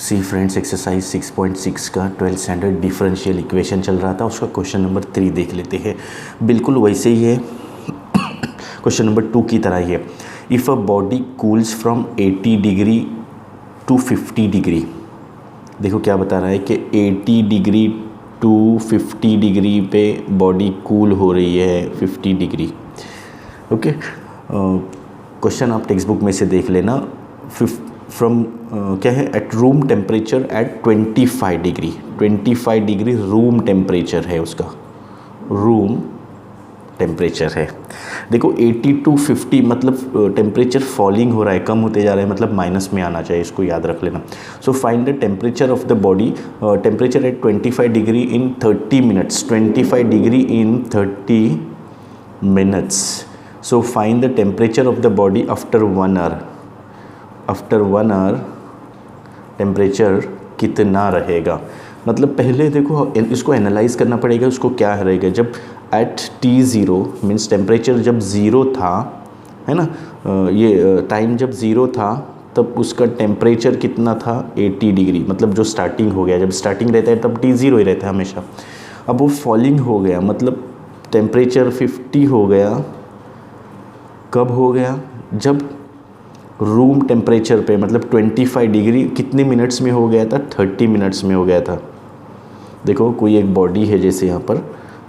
सी friends, exercise 6.6 का 12th standard differential equation चल रहा था। उसका क्वेश्चन नंबर 3 देख लेते हैं। बिल्कुल वैसे ही है, क्वेश्चन नंबर 2 की तरह ही है। If a body cools from 80 degree to 50 degree, देखो क्या बता रहा है कि 80 डिग्री टू 50 डिग्री पे बॉडी कूल हो रही है 50 डिग्री। ओके, क्वेश्चन आप टेक्स्ट बुक में से देख लेना। फ्रॉम क्या है, at room temperature at 25 degree. 25 degree room temperature है, उसका रूम टेम्परेचर है। देखो 80 टू 50 मतलब टेम्परेचर फॉलिंग हो रहा है, कम होते जा रहा है, मतलब माइनस में आना चाहिए, इसको याद रख लेना। So find the temperature of the body, temperature at 25 degree in 30 minutes. 25 degree in 30 minutes. So find the temperature of the body after 1 hour. After 1 hour temperature कितना रहेगा, मतलब पहले देखो इसको एनालाइज करना पड़ेगा। उसको क्या रहेगा, जब एट T0 मीन्स टेम्परेचर जब ज़ीरो था, है ना, ये टाइम जब ज़ीरो था तब उसका टेम्परेचर कितना था 80 डिग्री, मतलब जो स्टार्टिंग हो गया। जब स्टार्टिंग रहता है तब T0 ही रहता है हमेशा। अब वो फॉलिंग हो गया, मतलब टेम्परेचर 50 हो गया। कब हो गया, जब रूम टेम्परेचर पे मतलब 25 डिग्री कितने मिनट्स में हो गया था, 30 मिनट्स में हो गया था। देखो कोई एक बॉडी है जैसे यहाँ पर,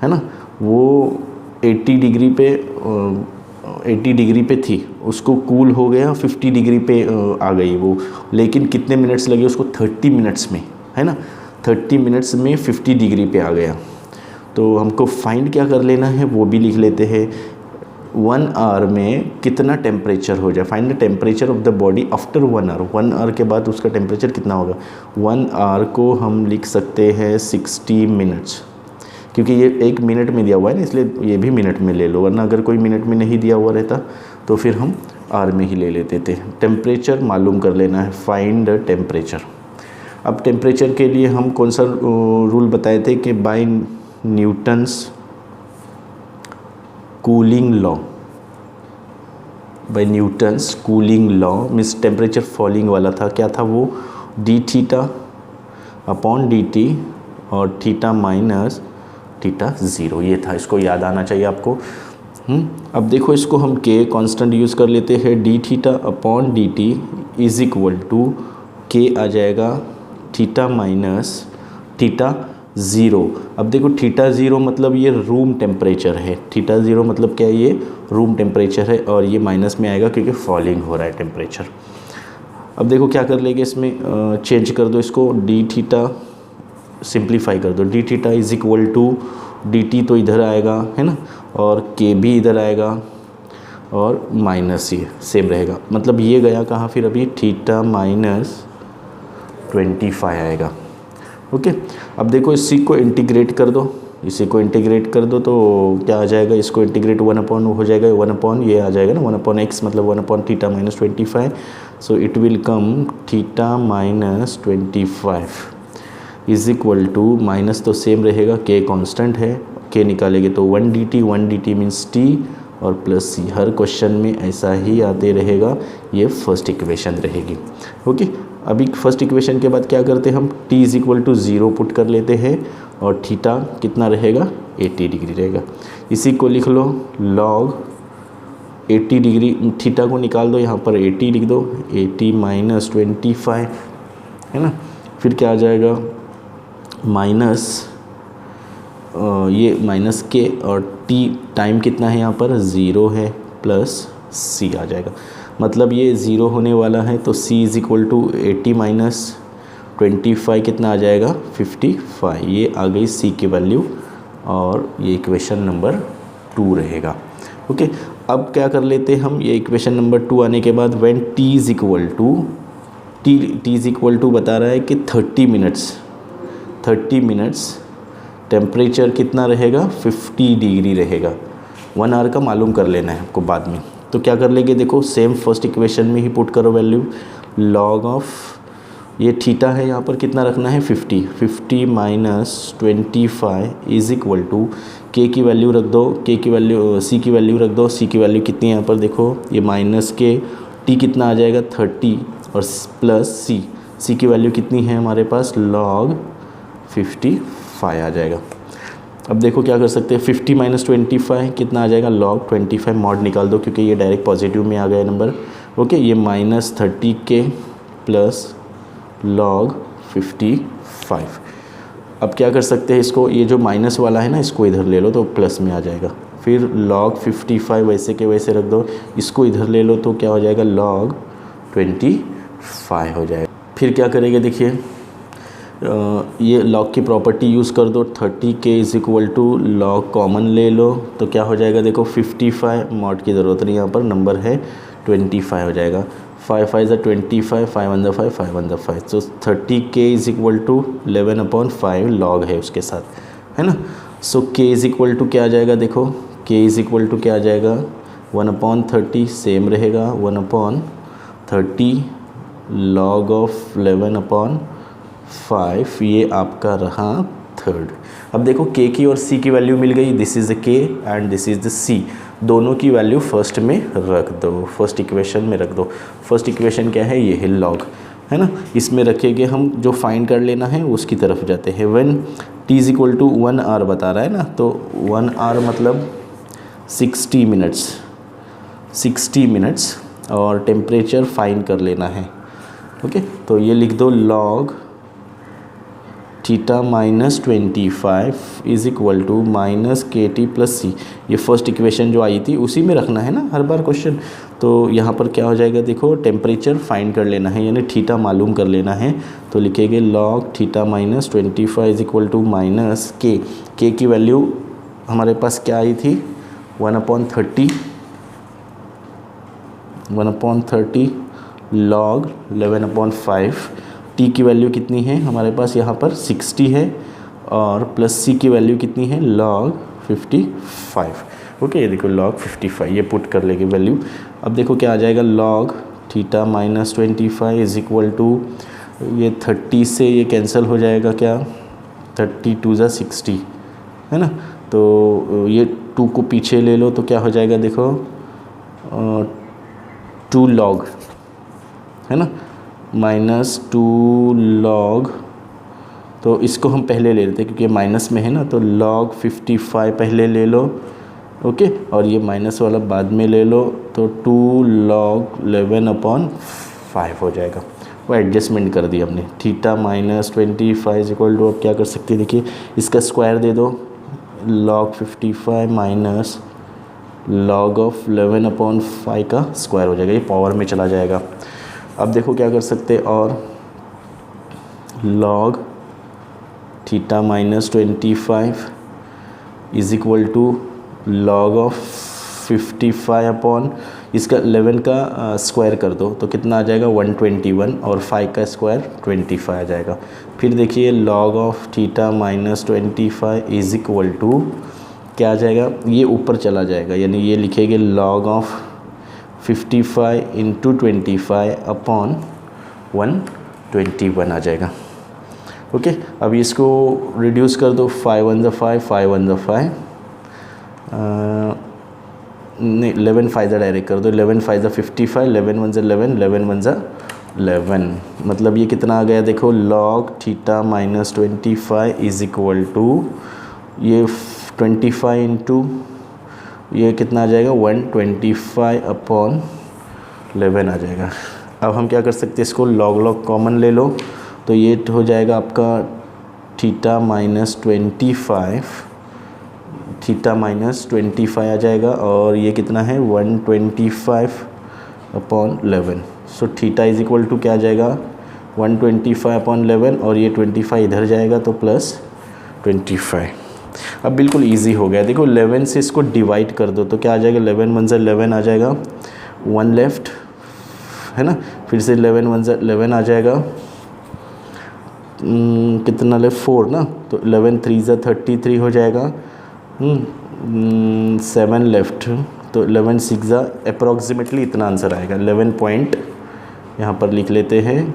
है ना, वो 80 डिग्री पे 80 डिग्री पे थी, उसको कूल हो गया 50 डिग्री पे आ गई वो, लेकिन कितने मिनट्स लगे उसको, 30 मिनट्स में, है ना, 30 मिनट्स में 50 डिग्री पे आ गया। तो हमको फाइंड क्या कर लेना है वो भी लिख लेते हैं। 1 आवर में कितना टेम्परेचर हो जाए, find the temperature of the body after 1 hour. 1 hour के बाद उसका टेम्परेचर कितना होगा। 1 आवर को हम लिख सकते हैं 60 मिनट्स, क्योंकि ये 1 मिनट में दिया हुआ है ना, इसलिए ये भी मिनट में ले लो, वरना अगर कोई मिनट में नहीं दिया हुआ रहता तो फिर हम आवर में ही ले लेते थे। टेम्परेचर मालूम कर लेना है, फाइंड द टेम्परेचर। अब टेम्परेचर के लिए हम कौन सा रूल बताए थे कि by Newton's cooling law. By Newton's cooling law means temperature falling वाला था, क्या था वो, d theta upon d t और थीटा माइनस थीटा ज़ीरो, ये था। इसको याद आना चाहिए आपको। अब देखो इसको हम के कांस्टेंट यूज़ कर लेते हैं। D theta upon d t is equal to k आ जाएगा थीटा माइनस थीटा ज़ीरो। अब देखो थीटा ज़ीरो मतलब ये रूम टेम्परेचर है, थीटा ज़ीरो मतलब क्या है, ये रूम टेम्परेचर है, और ये माइनस में आएगा क्योंकि फॉलिंग हो रहा है टेम्परेचर। अब देखो क्या कर लेंगे इसमें, चेंज कर दो इसको, डी थीटा सिंप्लीफाई कर दो, d theta is equal to d t तो इधर आएगा, है ना, और के भी इधर आएगा, और माइनस ये सेम रहेगा, मतलब ये गया कहाँ फिर अभी, थीटा माइनस 25 आएगा। ओके, अब देखो इसी को इंटीग्रेट कर दो, इसी को इंटीग्रेट कर दो तो क्या आ जाएगा, इसको इंटीग्रेट 1 अपॉन हो जाएगा, 1 अपॉन ये आ जाएगा ना, 1 अपॉन एक्स मतलब 1 upon theta minus 25। So it will come theta minus 25 is equal to, minus तो सेम रहेगा, के कांस्टेंट है, के निकालेंगे तो 1 dt मीन्स t और प्लस सी। हर क्वेश्चन में ऐसा ही आते रहेगा, ये फर्स्ट इक्वेशन रहेगी। ओके, अभी फर्स्ट इक्वेशन के बाद क्या करते हैं हम, t is equal to 0 put कर लेते हैं, और थीटा कितना रहेगा 80 डिग्री रहेगा। इसी को लिख लो लॉग 80 डिग्री, थीटा को निकाल दो, यहाँ पर 80 लिख दो, 80 माइनस 25, है ना, फिर क्या आ जाएगा माइनस ये माइनस के, और t टाइम कितना है यहाँ पर 0 है, प्लस c आ जाएगा, मतलब ये 0 होने वाला है, तो c is equal to 80 minus 25 कितना आ जाएगा 55, ये आ गई c की वैल्यू, और ये इक्वेशन नंबर 2 रहेगा। ओके, अब क्या कर लेते हैं हम, ये इक्वेशन नंबर 2 आने के बाद when t is equal to बता रहा है कि 30 मिनट्स टेम्परेचर कितना रहेगा 50 डिग्री रहेगा। 1 आवर का मालूम कर लेना है आपको बाद में। तो क्या कर लेंगे, देखो सेम फर्स्ट इक्वेशन में ही पुट करो वैल्यू, लॉग ऑफ ये थीटा है यहाँ पर कितना रखना है 50 माइनस 25 इज इक्वल टू, के की वैल्यू रख दो, के की वैल्यू सी की वैल्यू रख दो, सी की वैल्यू कितनी है यहाँ पर देखो, ये माइनस के, टी कितना आ जाएगा 30 और प्लस सी, सी की वैल्यू कितनी है हमारे पास, log 55 आ जाएगा। अब देखो क्या कर सकते हैं, 50 माइनस 25 कितना आ जाएगा, log 25, मॉड निकाल दो क्योंकि ये डायरेक्ट पॉजिटिव में आ गया नंबर। ओके, ये -30k प्लस log 55। अब क्या कर सकते हैं इसको, ये जो माइनस वाला है ना इसको इधर ले लो तो प्लस में आ जाएगा। फिर log 55 वैसे के वैसे रख दो, इसको इधर ले लो तो क्या हो जाएगा, log 25 हो जाएगा। फिर क्या करेंगे देखिए, ये log की प्रॉपर्टी यूज़ कर दो, 30k is equal to log common ले लो तो क्या हो जाएगा, देखो 55, मॉड की ज़रूरत नहीं, यहाँ पर नंबर है 25 हो जाएगा। 5 5 ज़ा 25, 5 1 ज़ा 5, 5 1 ज़ा 5, तो 30k is equal to 11/5 log है उसके साथ, है ना। सो k इज़ इक्वल टू क्या आ जाएगा, देखो k इज़ इक्वल टू क्या आ जाएगा, 1/30 सेम रहेगा, 1/30 log ऑफ 11/5, ये आपका रहा थर्ड। अब देखो k की और c की वैल्यू मिल गई, this is the k and this is the c, दोनों की वैल्यू फर्स्ट में रख दो, फर्स्ट इक्वेशन में रख दो। फर्स्ट इक्वेशन क्या है, ये है log, है ना, इसमें रखेंगे हम, जो फाइंड कर लेना है उसकी तरफ जाते हैं। When t is equal to 1 hour बता रहा है ना, तो 1 आवर मतलब 60 मिनट्स और टेम्परेचर फाइंड कर लेना है। ओके, तो ये लिख दो, log theta -25 is equal to -kt plus c। ये फर्स्ट इक्वेशन जो आई थी उसी में रखना है ना हर बार क्वेश्चन। तो यहाँ पर क्या हो जाएगा, देखो टेम्परेचर फाइंड कर लेना है, यानी थीटा मालूम कर लेना है, तो लिखेंगे log theta -25 is equal to -k। k की वैल्यू हमारे पास क्या आई थी, 1/30 log 11/5। t की वैल्यू कितनी है हमारे पास यहाँ पर 60 है, और प्लस c की वैल्यू कितनी है, log 55। ओके, ये देखो log 55, ये पुट कर लेंगे वैल्यू। अब देखो क्या आ जाएगा, log theta -25 is equal to, ये 30 से ये कैंसिल हो जाएगा, क्या 32 ज़ा 60, है ना, तो ये 2 को पीछे ले लो तो क्या हो जाएगा, देखो 2 log, है ना, -2 log, तो इसको हम पहले ले लेते हैं क्योंकि माइनस में है ना, तो log 55 पहले ले लो। ओके, और ये माइनस वाला बाद में ले लो, तो 2 log 11/5 हो जाएगा। वो एडजस्टमेंट कर दी हमने। थीटा -25 इक्वल टू, अब क्या कर सकते हैं देखिए, इसका स्क्वायर दे दो, log 55 माइनस log ऑफ 11/5 का स्क्वायर हो जाएगा, ये पावर में चला जाएगा। अब देखो क्या कर सकते हैं, और log theta -25 is equal to log of 55 upon इसका 11 का स्क्वायर कर दो तो कितना आ जाएगा, 121, और 5 का स्क्वायर 25 आ जाएगा। फिर देखिए log of theta -25 is equal to क्या आ जाएगा, ये ऊपर चला जाएगा, यानी ये लिखेंगे log ऑफ 55 इंटू 25 अपॉन 121 आ जाएगा। ओके, अब इसको रिड्यूस कर दो, 5 1 ज़ा 5, 5 1 ज़ा 5, नहीं 11 5 ज़ा डायरेक्ट कर दो, 11 5 ज़ा 55, 11 1 ज़ा 11, 11 1 ज़ा 11, मतलब ये कितना आ गया, देखो log theta -25 is equal to, ये 25 इंटू ये कितना आ जाएगा, 125 अपॉन 11 आ जाएगा। अब हम क्या कर सकते हैं, इसको log कॉमन ले लो, तो ये हो जाएगा आपका थीटा -25 आ जाएगा, और ये कितना है, 125 upon 11। So theta is equal to क्या आ जाएगा, 125 अपॉन 11, और ये 25 इधर जाएगा तो प्लस 25। अब बिल्कुल इजी हो गया, देखो 11 से इसको डिवाइड कर दो तो क्या आ जाएगा, 11 1 ज़ा 11 आ जाएगा, 1 लेफ्ट, है ना, फिर से 11 1 ज़ा 11 आ जाएगा, कितना लेफ्ट, 4 ना, तो 11 3 ज़ा 33 हो जाएगा, 7 लेफ्ट, तो 11 6 ज़ा अप्रॉक्सीमेटली इतना आंसर आएगा, 11 पॉइंट यहाँ पर लिख लेते हैं,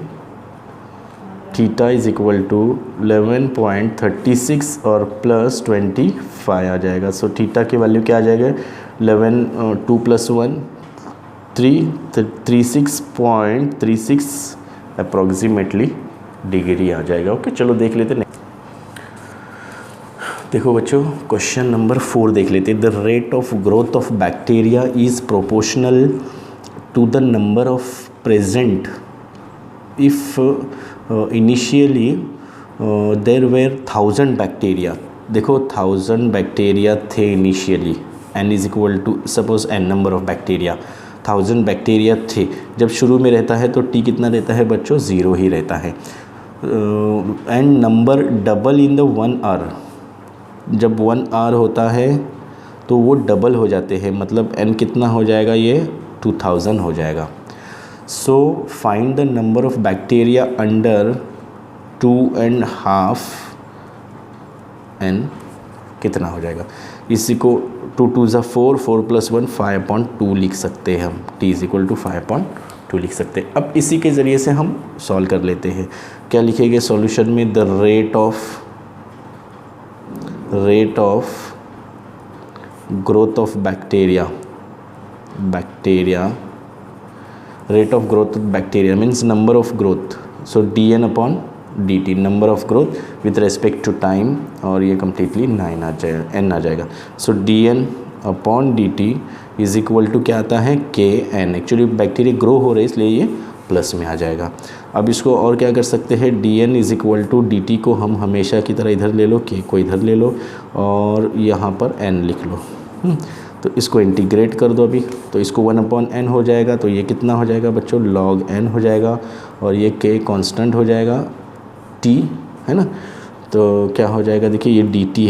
थीटा इज़ इक्वल टू 11.36 और प्लस 25 आ जाएगा। सो थीटा की वैल्यू क्या आ जाएगा, 11 2 + 1 3 36.36 अप्रॉक्सीमेटली डिग्री आ जाएगा। ओके, चलो देख लेते हैं। देखो बच्चों, क्वेश्चन नंबर 4 देख लेते हैं। The rate of growth of bacteria is proportional to the number of present if initially there were 1000 bacteria. देखो 1000 बैक्टीरिया थे initially, n is equal to suppose n number of bacteria, 1000 bacteria थे। जब शुरू में रहता है तो t कितना रहता है बच्चों, 0 ही रहता है। And number double in the 1 hour, जब 1 आवर होता है तो वो डबल हो जाते हैं, मतलब n कितना हो जाएगा, ये 2000 हो जाएगा। सो find the number of bacteria under 2.5 n कितना हो जाएगा। इसी को 2 2 ज़ा 4, 4 + 1 5.2 लिख सकते हैं हम, t इज़ इक्वल टू 5.2 लिख सकते हैं। अब इसी के ज़रिए से हम सॉल्व कर लेते हैं। क्या लिखेंगे सॉल्यूशन में, the rate of growth of bacteria rate of growth of bacteria means number of growth, so dn/dt number of growth with respect to time, और ये कम्प्लीटली n आ जाएगा। सो dn/dt इज इक्वल टू क्या आता है, kn। Actually bacteria grow हो रहे इसलिए ये प्लस में आ जाएगा। अब इसको और क्या कर सकते हैं, dn is equal to dt को हम हमेशा की तरह इधर ले लो, k को इधर ले लो और यहाँ पर n लिख लो। तो इसको इंटीग्रेट कर दो अभी, तो इसको 1/n हो जाएगा, तो ये कितना हो जाएगा बच्चों, log n हो जाएगा, और ये k कांस्टेंट हो जाएगा, t है ना। तो क्या हो जाएगा, देखिए ये dt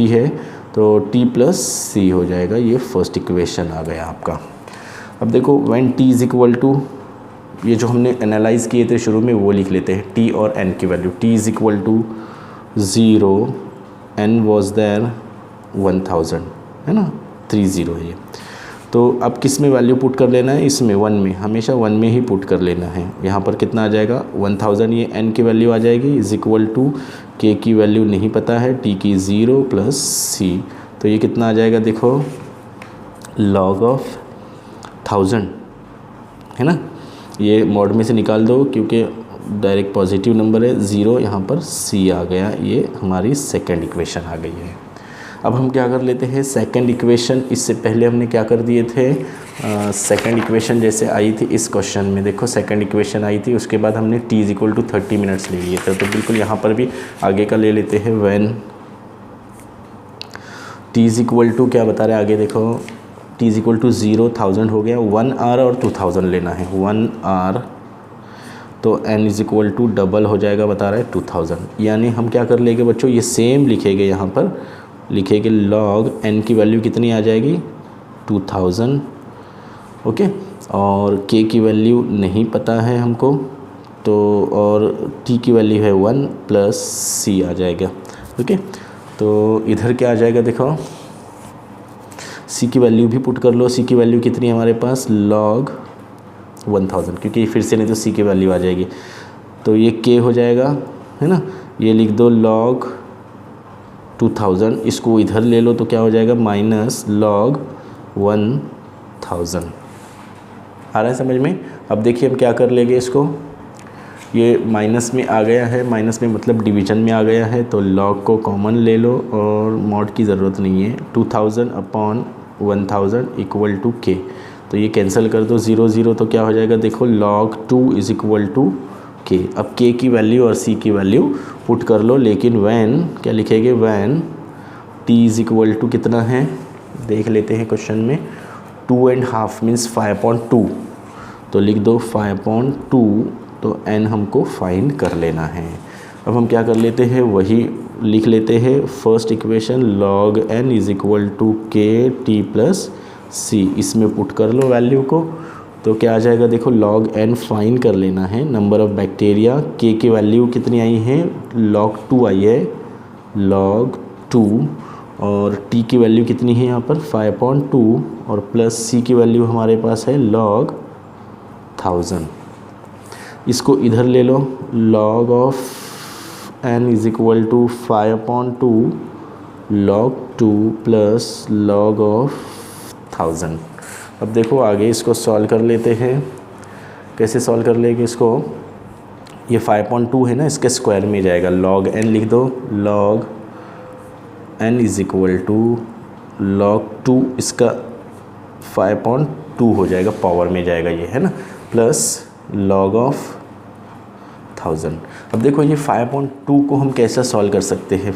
है तो t + c हो जाएगा। ये फर्स्ट इक्वेशन आ गया आपका। अब देखो when t is equal to, ये जो हमने एनालाइज़ किए थे शुरू में वो लिख लेते हैं, t और n की value. t is equal to 0, n was there 1000 है ना, 30 है ये। तो अब किस में वैल्यू पुट कर लेना है, इसमें 1 में, हमेशा 1 में ही पुट कर लेना है। यहाँ पर कितना आ जाएगा 1000, ये n की वैल्यू आ जाएगी, इज़ इक्वल टू k की वैल्यू नहीं पता है, t की 0 + c, तो ये कितना आ जाएगा देखो, log ऑफ 1000 है ना। ये मॉड में से निकाल दो क्योंकि डायरेक्ट पॉजिटिव नंबर है, 0 यहाँ पर c आ गया, ये हमारी सेकंड इक्वेशन आ गई है। अब हम क्या कर लेते हैं, सेकंड इक्वेशन, इससे पहले हमने क्या कर दिए थे, सेकंड इक्वेशन जैसे आई थी इस क्वेश्चन में, देखो सेकंड इक्वेशन आई थी, उसके बाद हमने t is equal to 30 minutes ले लिए थे। तो बिल्कुल यहाँ पर भी आगे का ले लेते हैं, when t is equal to क्या बता रहे हैं आगे, देखो t इज़ इक्वल टू 0, 1000 हो गया, 1 आवर और 2000 लेना है, 1 आवर तो n is equal to double हो जाएगा, बता रहा है 2000। यानी हम क्या कर लेंगे बच्चों, ये सेम लिखेंगे, यहाँ पर लिखेंगे log n की वैल्यू कितनी आ जाएगी 2000, ओके। और k की वैल्यू नहीं पता है हमको, तो और t की वैल्यू है 1 + c आ जाएगा, ओके। तो इधर क्या आ जाएगा देखो, c की वैल्यू भी पुट कर लो, c की वैल्यू कितनी है हमारे पास, log 1000, क्योंकि फिर से नहीं तो c की वैल्यू आ जाएगी, तो ये k हो जाएगा है ना। ये लिख दो log 2000, इसको इधर ले लो तो क्या हो जाएगा, -log 1000। आ रहा है समझ में। अब देखिए हम क्या कर लेंगे इसको, ये माइनस में आ गया है, माइनस में मतलब डिवीजन में आ गया है, तो log को कॉमन ले लो और मॉड की ज़रूरत नहीं है। 2000/1000 इक्वल टू k, तो ये कैंसिल कर दो, 0 0, तो क्या हो जाएगा देखो, log 2 is equal to k। अब k की वैल्यू और c की वैल्यू पुट कर लो, लेकिन वैन क्या लिखेंगे, when t is equal to कितना है देख लेते हैं क्वेश्चन में, 2.5 मीन्स 5.2, तो लिख दो 5.2, तो n हमको फाइंड कर लेना है। अब हम क्या कर लेते हैं, वही लिख लेते हैं first equation, log n is equal to k t + c, इसमें पुट कर लो वैल्यू को, तो क्या आ जाएगा देखो, log n फाइंड कर लेना है, नंबर ऑफ़ बैक्टीरिया, k की वैल्यू कितनी आई है, log 2 आई है, log 2, और t की वैल्यू कितनी है यहाँ पर 5.2, और प्लस c की वैल्यू हमारे पास है log 1000। इसको इधर ले लो, log of n is equal to 5.2 log 2 plus log of 1000। अब देखो आगे इसको सॉल्व कर लेते हैं, कैसे सॉल्व कर लेंगे इसको, ये 5.2 है ना, इसके स्क्वायर में जाएगा, log n लिख दो, log n is equal to log 2 इसका 5.2 हो जाएगा, पावर में जाएगा ये, है ना, प्लस log ऑफ 1000। अब देखो ये 5.2 को हम कैसा सॉल्व कर सकते हैं,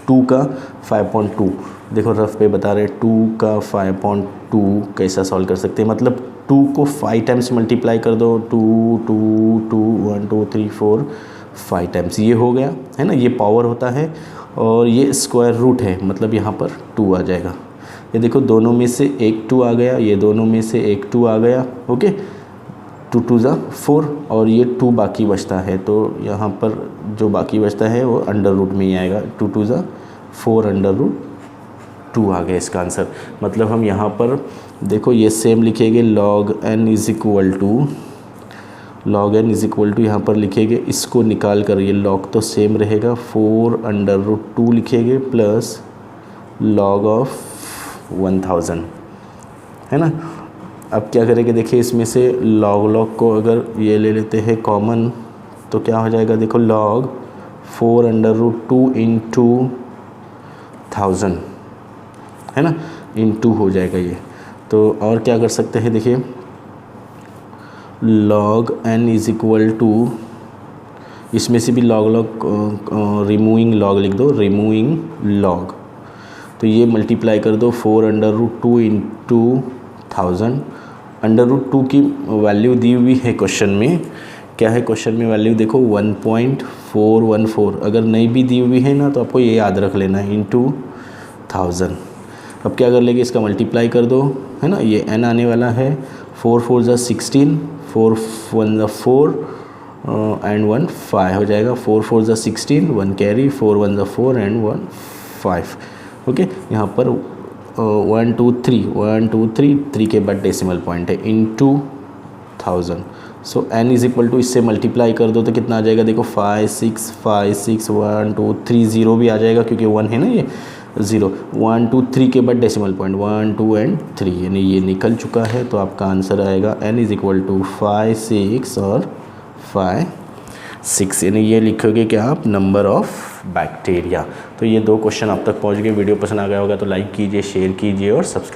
2 का 5.2, देखो रफ पे बता रहे 2 का 5.2 कैसा सॉल्व कर सकते हैं, मतलब 2 को 5 टाइम्स मल्टीप्लाई कर दो, 2 2 2 1 2 3 4 5 टाइम्स, ये हो गया, है ना, ये पावर होता है और ये स्क्वायर रूट है, मतलब यहाँ पर 2 आ जाएगा। ये देखो दोनों में से एक 2 आ गया, ये दोनों में से एक 2 आ गया, ओके, 2 2 ज़ा 4 और ये 2 बाकी बचता है, तो यहाँ पर जो बाकी बचता है वो अंडर रूट में ही आएगा, 2 2 ज़ा 4 अंडर रूट 2 आ गया इसका आंसर। मतलब हम यहाँ पर देखो ये सेम लिखेंगे, log n is equal to यहाँ पर लिखेंगे, इसको निकाल कर ये log तो सेम रहेगा, 4 अंडर रूट 2 लिखेंगे प्लस log ऑफ 1000, है ना। अब क्या करेंगे, देखिए इसमें से log को अगर ये ले लेते हैं कॉमन तो क्या हो जाएगा, देखो log 4 अंडर रूट 2 इंटू 1000, है ना, इंटू हो जाएगा ये। तो और क्या कर सकते हैं, देखिए log n is equal to, इसमें से भी log रिमूविंग log लिख दो, रिमूविंग log, तो ये मल्टीप्लाई कर दो 4 under root 2 into 1000। Under root 2 की वैल्यू दी हुई है क्वेश्चन में, क्या है क्वेश्चन में वैल्यू, देखो 1.414, अगर नहीं भी दी हुई है ना तो आपको ये याद रख लेना है, इंटू 1000। अब क्या कर लेंगे, इसका मल्टीप्लाई कर दो, है ना, ये n आने वाला है, 4 4 ज़ा 16, 4 1 ज़ा 4 एंड 1 5 हो जाएगा, 4 4 ज़ा 16, 1 कैरी, 4 1 ज़ा 4 एंड 1 5, ओके। यहाँ पर 1 2 3 3 के बाद डेसिमल पॉइंट है, into 1000। So n is equal to, इससे मल्टीप्लाई कर दो तो कितना आ जाएगा, देखो 5 6 5 6 1 2 3 0 भी आ जाएगा क्योंकि 1 है ना, ये 0 1 2 3 के बाद डेसिमल पॉइंट 1 2 एंड 3, यानी ये निकल चुका है। तो आपका आंसर आएगा n इज़ इक्वल टू 5 6 और 5 6, यानी ये लिखोगे क्या आप, नंबर ऑफ बैक्टीरिया। तो ये 2 क्वेश्चन आप तक पहुंच गए। वीडियो पसंद आ गया होगा तो लाइक कीजिए, शेयर कीजिए और सब्सक्राइब